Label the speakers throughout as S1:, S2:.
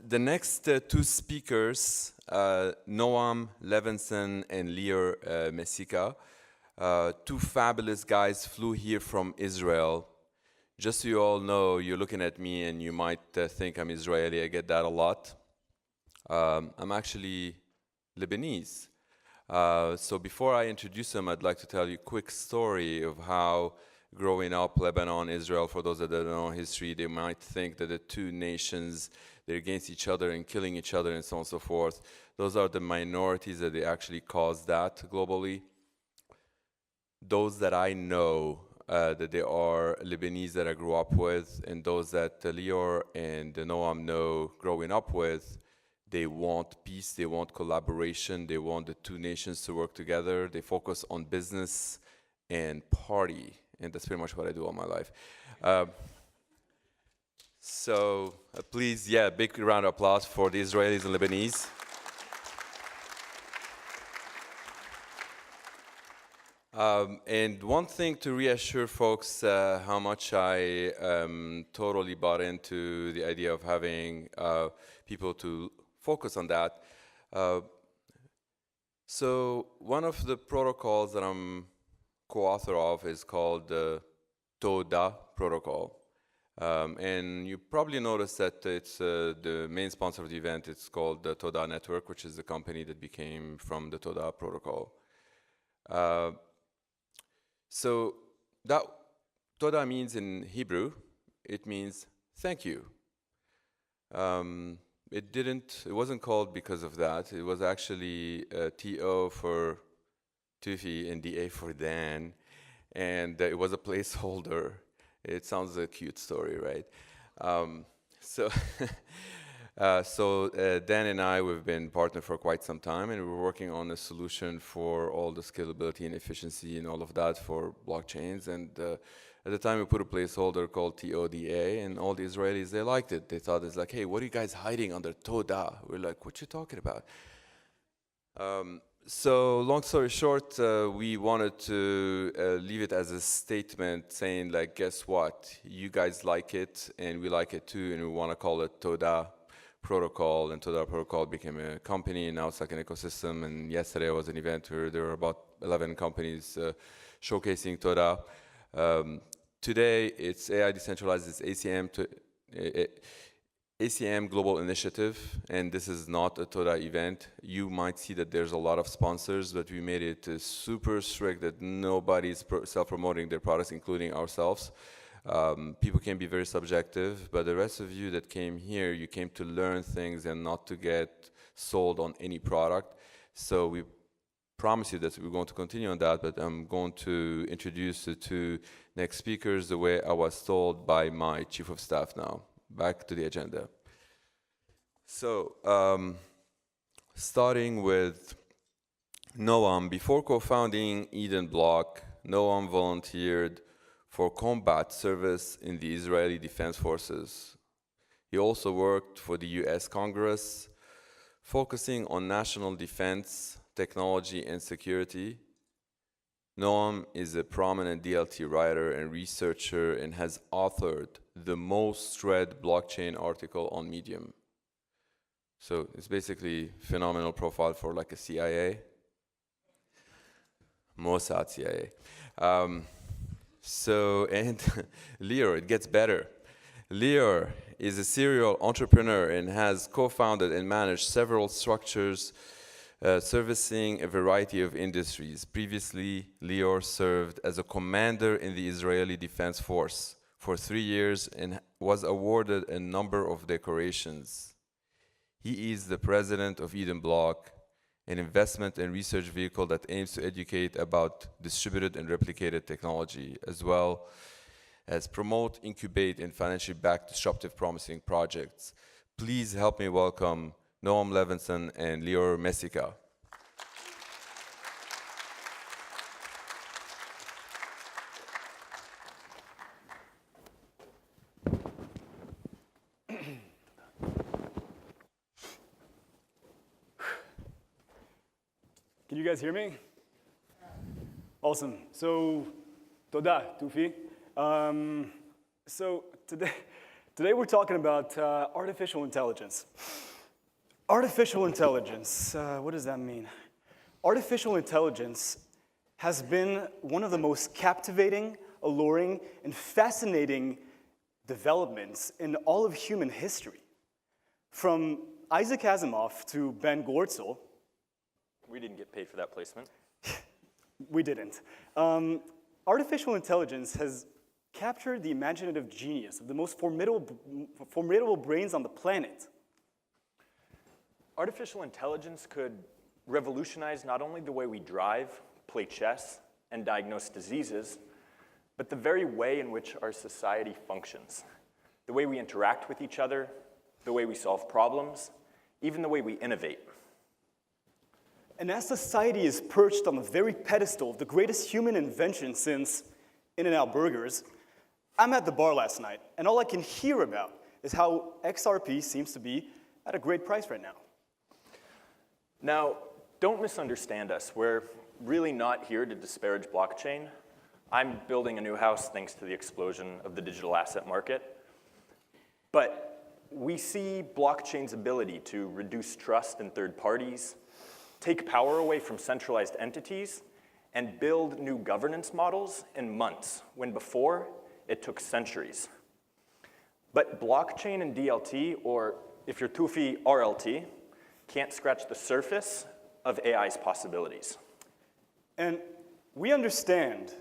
S1: The next two speakers, Noam Levenson and Lior Messika, two fabulous guys flew here from Israel. Just so you all know, you're looking at me and you might think I'm Israeli. I get that a lot. I'm actually Lebanese. So before I introduce them, I'd like to tell you a quick story of how growing up Lebanon, Israel, for those that don't know history, they might think that the two nations, they're against each other and killing each other and so on and so forth. Those are the minorities that they actually caused that globally. Those that I know, that they are Lebanese that I grew up with, and those that Lior and Noam know growing up with, they want peace, they want collaboration, they want the two nations to work together. They focus on business and party, and that's pretty much what I do all my life. So please, big round of applause for the Israelis and Lebanese. And one thing to reassure folks how much I totally bought into the idea of having people to focus on that. So one of the protocols that I'm co-author of is called the Toda protocol. And you probably noticed that it's the main sponsor of the event. It's called the Toda.Network, which is the company that became from the Toda protocol. So that Toda means in Hebrew, it means thank you. It wasn't called because of that. It was actually TO for Tufi and DA for Dan, and it was a placeholder. It sounds a cute story, right? So Dan and I, we've been partnered for quite some time, and we're working on a solution for all the scalability and efficiency and all of that for blockchains. And at the time, we put a placeholder called TODA, and all the Israelis, they liked it. They thought it's like, hey, what are you guys hiding under Toda? We're like, what you talking about? So long story short, we wanted to leave it as a statement saying, like, guess what? You guys like it, and we like it too, and we want to call it Toda protocol, and Toda protocol became a company, and now it's like an ecosystem. And yesterday was an event where there were about 11 companies showcasing Toda. Today, it's AiDecentralized, it's ACM Global Initiative, and this is not a Toda event. You might see that there's a lot of sponsors, but we made it super strict that nobody's self-promoting their products, including ourselves. People can be very subjective, but the rest of you that came here, you came to learn things and not to get sold on any product. So we promise you that we're going to continue on that, but I'm going to introduce the two next speakers the way I was told by my chief of staff now. Back to the agenda. So, starting with Noam, before co-founding Eden Block, Noam volunteered for combat service in the Israeli Defense Forces. He also worked for the US Congress, focusing on national defense, technology, and security. Noam is a prominent DLT writer and researcher and has authored the most read blockchain article on Medium. So it's basically a phenomenal profile for like a CIA. Mossad CIA. And Lior, it gets better. Lior is a serial entrepreneur and has co-founded and managed several structures servicing a variety of industries. Previously, Lior served as a commander in the Israeli Defense Force for 3 years and was awarded a number of decorations. He is the president of Eden Block, an investment and research vehicle that aims to educate about distributed and replicated technology, as well as promote, incubate, and financially back disruptive, promising projects. Please help me welcome Noam Levenson and Lior Messika.
S2: Can you guys hear me? Awesome. So, Toda, Tufi. So Today we're talking about artificial intelligence. Artificial intelligence, what does that mean? Artificial intelligence has been one of the most captivating, alluring, and fascinating developments in all of human history. From Isaac Asimov to Ben Goertzel.
S3: We didn't get paid for that placement.
S2: We didn't. Artificial intelligence has captured the imaginative genius of the most formidable brains on the planet.
S3: Artificial intelligence could revolutionize not only the way we drive, play chess, and diagnose diseases, but the very way in which our society functions. The way we interact with each other, the way we solve problems, even the way we innovate.
S2: And as society is perched on the very pedestal of the greatest human invention since In-N-Out Burgers, I'm at the bar last night, and all I can hear about is how XRP seems to be at a great price right now.
S3: Now, don't misunderstand us. We're really not here to disparage blockchain. I'm building a new house thanks to the explosion of the digital asset market. But we see blockchain's ability to reduce trust in third parties, take power away from centralized entities, and build new governance models in months, when before it took centuries. But blockchain and DLT, or if you're Tufi, RLT, can't scratch the surface of AI's possibilities.
S2: And we understand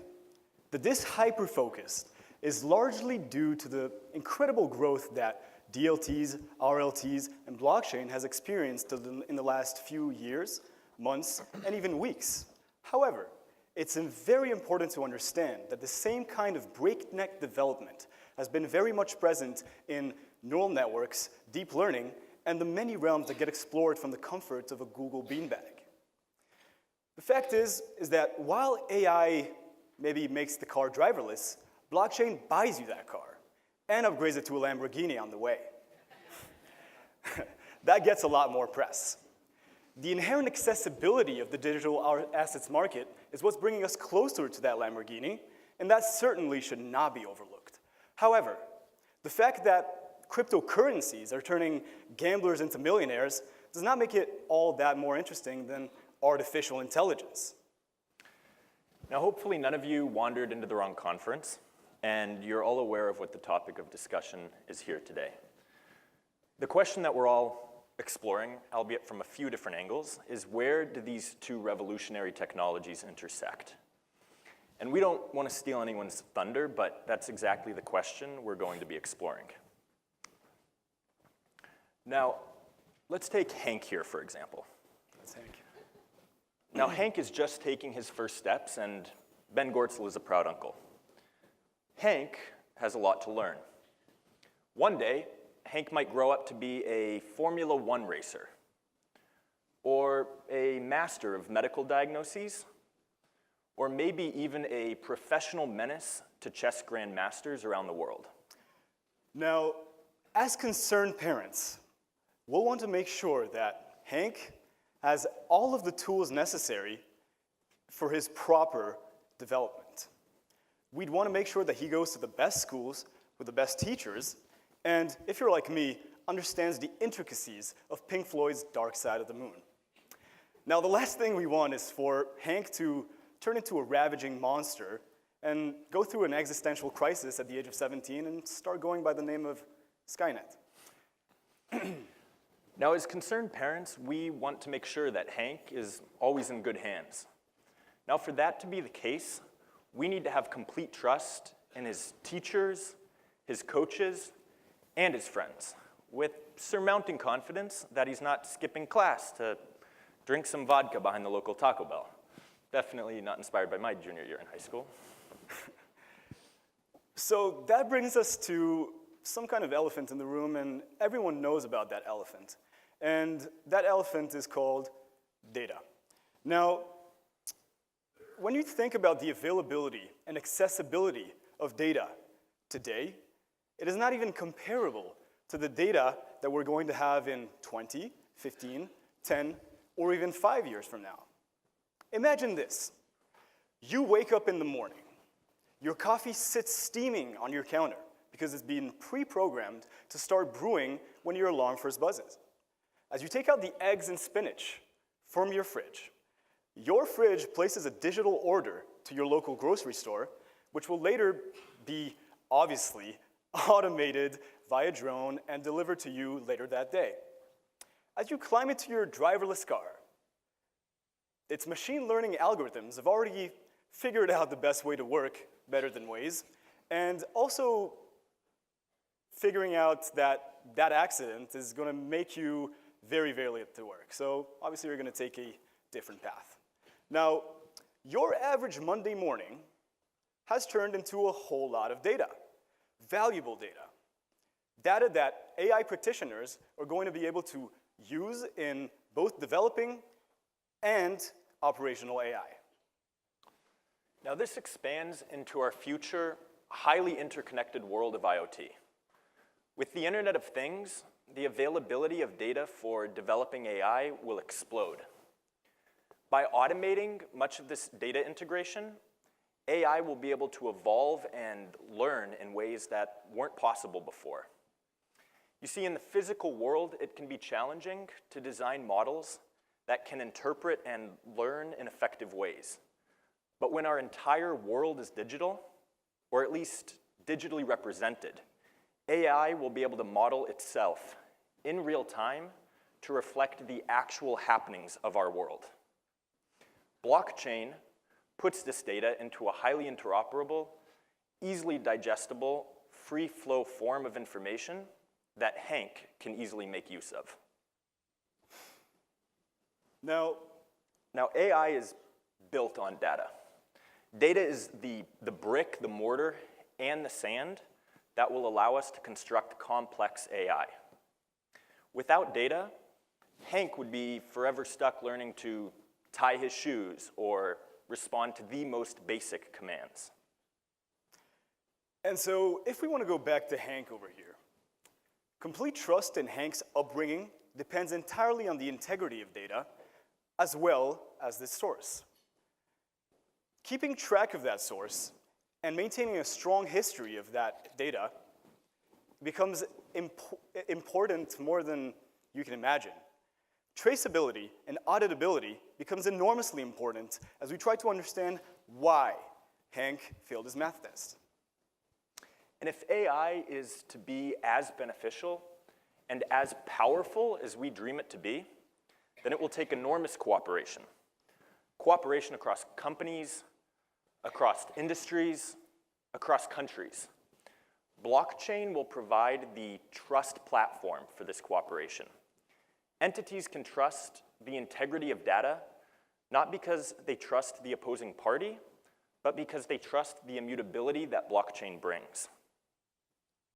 S2: that this hyper-focus is largely due to the incredible growth that DLTs, RLTs, and blockchain has experienced in the last few years, months, and even weeks. However, it's very important to understand that the same kind of breakneck development has been very much present in neural networks, deep learning, and the many realms that get explored from the comfort of a Google beanbag. The fact is that while AI maybe makes the car driverless, blockchain buys you that car and upgrades it to a Lamborghini on the way. That gets a lot more press. The inherent accessibility of the digital assets market is what's bringing us closer to that Lamborghini, and that certainly should not be overlooked. However, the fact that cryptocurrencies are turning gamblers into millionaires does not make it all that more interesting than artificial intelligence.
S3: Now, hopefully none of you wandered into the wrong conference, and you're all aware of what the topic of discussion is here today. The question that we're all exploring, albeit from a few different angles, is where do these two revolutionary technologies intersect? And we don't want to steal anyone's thunder, but that's exactly the question we're going to be exploring. Now, let's take Hank here, for example.
S2: That's Hank.
S3: Now, Hank is just taking his first steps, and Ben Goertzel is a proud uncle. Hank has a lot to learn. One day, Hank might grow up to be a Formula One racer, or a master of medical diagnoses, or maybe even a professional menace to chess grandmasters around the world.
S2: Now, as concerned parents, we'll want to make sure that Hank has all of the tools necessary for his proper development. We'd want to make sure that he goes to the best schools with the best teachers, and if you're like me, understands the intricacies of Pink Floyd's Dark Side of the Moon. Now, the last thing we want is for Hank to turn into a ravaging monster and go through an existential crisis at the age of 17 and start going by the name of Skynet.
S3: Now, as concerned parents, we want to make sure that Hank is always in good hands. Now, for that to be the case, we need to have complete trust in his teachers, his coaches, and his friends, with surmounting confidence that he's not skipping class to drink some vodka behind the local Taco Bell. Definitely not inspired by my junior year in high school.
S2: So that brings us to some kind of elephant in the room, and everyone knows about that elephant. And that elephant is called data. Now, when you think about the availability and accessibility of data today, it is not even comparable to the data that we're going to have in 20, 15, 10, or even 5 years from now. Imagine this. You wake up in the morning. Your coffee sits steaming on your counter because it's been pre-programmed to start brewing when your alarm first buzzes. As you take out the eggs and spinach from your fridge places a digital order to your local grocery store, which will later be, obviously, automated via drone and delivered to you later that day. As you climb into your driverless car, its machine learning algorithms have already figured out the best way to work better than Waze, and also figuring out that that accident is going to make you very, very late to work. So obviously, you're going to take a different path. Now, your average Monday morning has turned into a whole lot of data, valuable data, data that AI practitioners are going to be able to use in both developing and operational AI.
S3: Now, this expands into our future, highly interconnected world of IoT. With the Internet of Things, the availability of data for developing AI will explode. By automating much of this data integration, AI will be able to evolve and learn in ways that weren't possible before. You see, in the physical world, it can be challenging to design models that can interpret and learn in effective ways. But when our entire world is digital, or at least digitally represented, AI will be able to model itself in real time to reflect the actual happenings of our world. Blockchain puts this data into a highly interoperable, easily digestible, free-flow form of information that Hank can easily make use of. Now AI is built on data. Data is the brick, the mortar, and the sand that will allow us to construct complex AI. Without data, Hank would be forever stuck learning to tie his shoes or respond to the most basic commands.
S2: And so if we want to go back to Hank over here, complete trust in Hank's upbringing depends entirely on the integrity of data as well as the source. Keeping track of that source and maintaining a strong history of that data becomes important more than you can imagine. Traceability and auditability becomes enormously important as we try to understand why Hank failed his math test.
S3: And if AI is to be as beneficial and as powerful as we dream it to be, then it will take enormous cooperation. Cooperation across companies, across industries, across countries. Blockchain will provide the trust platform for this cooperation. Entities can trust the integrity of data, not because they trust the opposing party, but because they trust the immutability that blockchain brings.